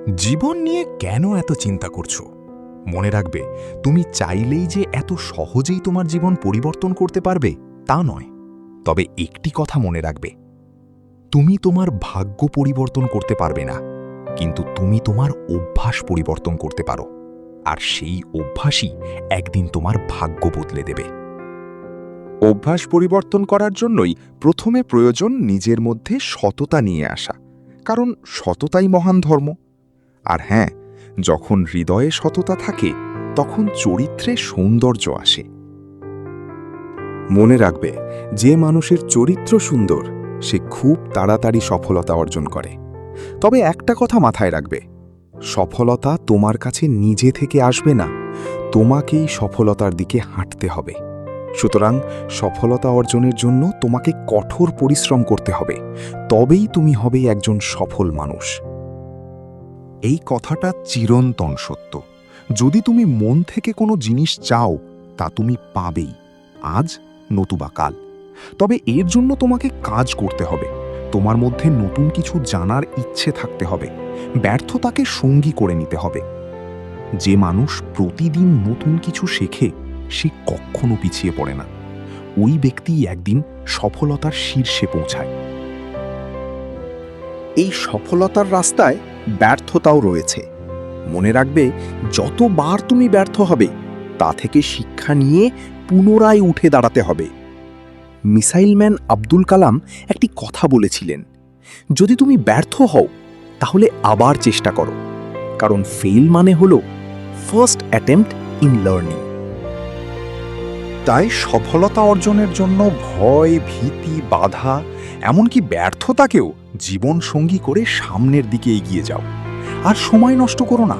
জীবন নিয়ে কেন এত চিন্তা করছো? মনে রাখবে, তুমি চাইলেই যে এত সহজেই তোমার জীবন পরিবর্তন করতে পারবে তা নয়। তবে একটি কথা মনে রাখবে, তুমি তোমার ভাগ্য পরিবর্তন করতে পারবে না, কিন্তু তুমি তোমার অভ্যাস পরিবর্তন করতে পারো। আর সেই অভ্যাসই একদিন তোমার ভাগ্য বদলে দেবে। অভ্যাস পরিবর্তন করার জন্যই প্রথমে প্রয়োজন নিজের মধ্যে সততা নিয়ে আসা, কারণ সততাই মহান ধর্ম। আর হ্যাঁ, যখন হৃদয়ে সততা থাকে তখন চরিত্রে সৌন্দর্য আসে। মনে রাখবে, যে মানুষের চরিত্র সুন্দর সে খুব তাড়াতাড়ি সফলতা অর্জন করে। তবে একটা কথা মাথায় রাখবে, সফলতা তোমার কাছে নিজে থেকে আসবে না, তোমাকেই সফলতার দিকে হাঁটতে হবে। সুতরাং সফলতা অর্জনের জন্য তোমাকে কঠোর পরিশ্রম করতে হবে, তবেই তুমি হবে একজন সফল মানুষ। এই কথাটা চিরন্তন সত্য। যদি তুমি মন থেকে কোনো জিনিস চাও, তা তুমি পাবেই, আজ নতুবা কাল। তবে এর জন্য তোমাকে কাজ করতে হবে, তোমার মধ্যে নতুন কিছু জানার ইচ্ছে থাকতে হবে, ব্যর্থতাকে সঙ্গী করে নিতে হবে। যে মানুষ প্রতিদিন নতুন কিছু শেখে সে কখনো পিছিয়ে পড়ে না। ওই ব্যক্তিই একদিন সফলতার শীর্ষে পৌঁছায়। এই সফলতার রাস্তায় ব্যর্থতাও রয়েছে। মনে রাখবে, যতবার তুমি ব্যর্থ হবে তা থেকে শিক্ষা নিয়ে পুনরায় উঠে দাঁড়াতে হবে। মিসাইলম্যান আব্দুল কালাম একটি কথা বলেছিলেন, যদি তুমি ব্যর্থ হও তাহলে আবার চেষ্টা করো, কারণ ফেল মানে হলো ফার্স্ট অ্যাটেম্প্ট ইন লার্নিং। তাই সফলতা অর্জনের জন্য ভয়, ভীতি, বাধা, এমনকি ব্যর্থতাকেও জীবন সঙ্গী করে সামনের দিকে এগিয়ে যাও। আর সময় নষ্ট করো না,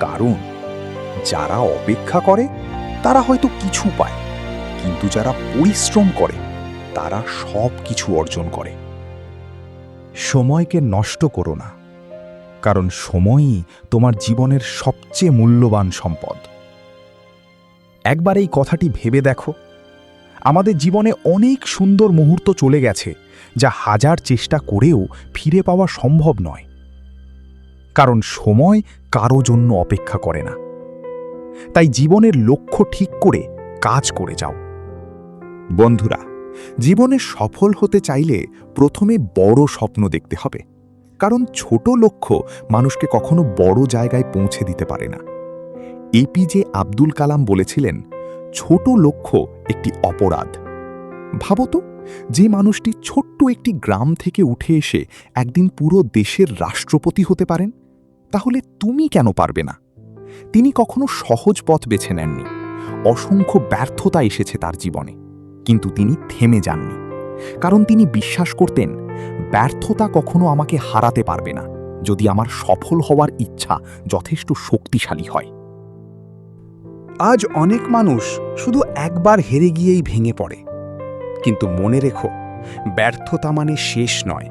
কারণ যারা অপেক্ষা করে তারা হয়তো কিছু পায়, কিন্তু যারা পরিশ্রম করে তারা সব কিছু অর্জন করে। সময়কে নষ্ট করো না, কারণ সময়ই তোমার জীবনের সবচেয়ে মূল্যবান সম্পদ। একবার এই কথাটি ভেবে দেখো, আমাদের জীবনে অনেক সুন্দর মুহূর্ত চলে গেছে যা হাজার চেষ্টা করেও ফিরে পাওয়া সম্ভব নয়, কারণ সময় কারো জন্য অপেক্ষা করে না। তাই জীবনের লক্ষ্য ঠিক করে কাজ করে যাও। বন্ধুরা, জীবনে সফল হতে চাইলে প্রথমে বড় স্বপ্ন দেখতে হবে, কারণ ছোট লক্ষ্য মানুষকে কখনো বড় জায়গায় পৌঁছে দিতে পারে না। এপিজে আব্দুল কালাম বলেছিলেন, ছোট লক্ষ্য একটি অপরাধ। ভাবো তো, যে মানুষটি ছোট্ট একটি গ্রাম থেকে উঠে এসে একদিন পুরো দেশের রাষ্ট্রপতি হতে পারেন, তাহলে তুমি কেন পারবে না? তিনি কখনো সহজ পথ বেছে নেননি, অসংখ্য ব্যর্থতা এসেছে তার জীবনে, কিন্তু তিনি থেমে যাননি, কারণ তিনি বিশ্বাস করতেন, ব্যর্থতা কখনো আমাকে হারাতে পারবে না, যদি আমার সফল হওয়ার ইচ্ছা যথেষ্ট শক্তিশালী হয়। আজ অনেক মানুষ শুধু একবার হেরে গিয়েই ভেঙে পড়ে, কিন্তু মনে রেখো, ব্যর্থতা মানে শেষ নয়,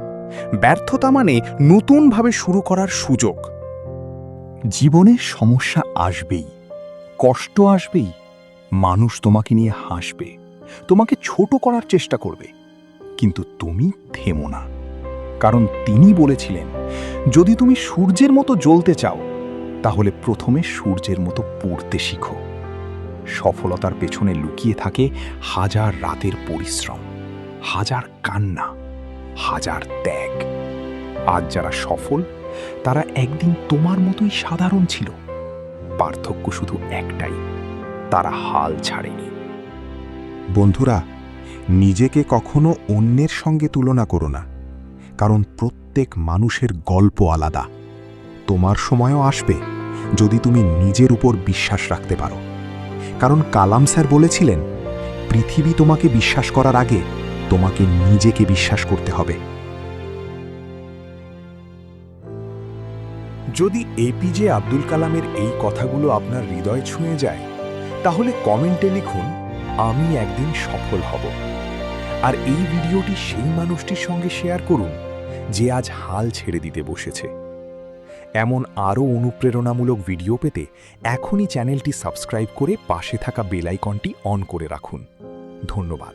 ব্যর্থতা মানে নতুনভাবে শুরু করার সুযোগ। জীবনে সমস্যা আসবেই, কষ্ট আসবেই, মানুষ তোমাকে নিয়ে হাসবে, তোমাকে ছোট করার চেষ্টা করবে, কিন্তু তুমি থেমো না, কারণ তিনি বলেছিলেন, যদি তুমি সূর্যের মতো জ্বলতে চাও তাহলে প্রথমে সূর্যের মতো পুড়তে শিখো। সফলতার পেছনে লুকিয়ে থাকে হাজার রাতের পরিশ্রম, হাজার কান্না, হাজার ত্যাগ। আজ যারা সফল তারা একদিন তোমার মতোই সাধারণ ছিল। পার্থক্য শুধু একটাই, তারা হাল ছাড়েনি। বন্ধুরা, নিজেকে কখনো অন্যের সঙ্গে তুলনা করো না, কারণ প্রত্যেক মানুষের গল্প আলাদা। তোমার সময়ও আসবে যদি তুমি নিজের উপর বিশ্বাস রাখতে পারো, কারণ কালাম স্যার বলেছিলেন, পৃথিবী তোমাকে বিশ্বাস করার আগে তোমাকে নিজেকে বিশ্বাস করতে হবে। যদি এপিজে আব্দুল কালামের এই কথাগুলো আপনার হৃদয় ছুঁয়ে যায়, তাহলে কমেন্টে লিখুন, আমি একদিন সফল হব। আর এই ভিডিওটি সেই মানুষটির সঙ্গে শেয়ার করুন যে আজ হাল ছেড়ে দিতে বসেছে। এমন আরও অনুপ্রেরণামূলক ভিডিও পেতে এখনই চ্যানেলটি সাবস্ক্রাইব করে পাশে থাকা বেল আইকনটি অন করে রাখুন। ধন্যবাদ।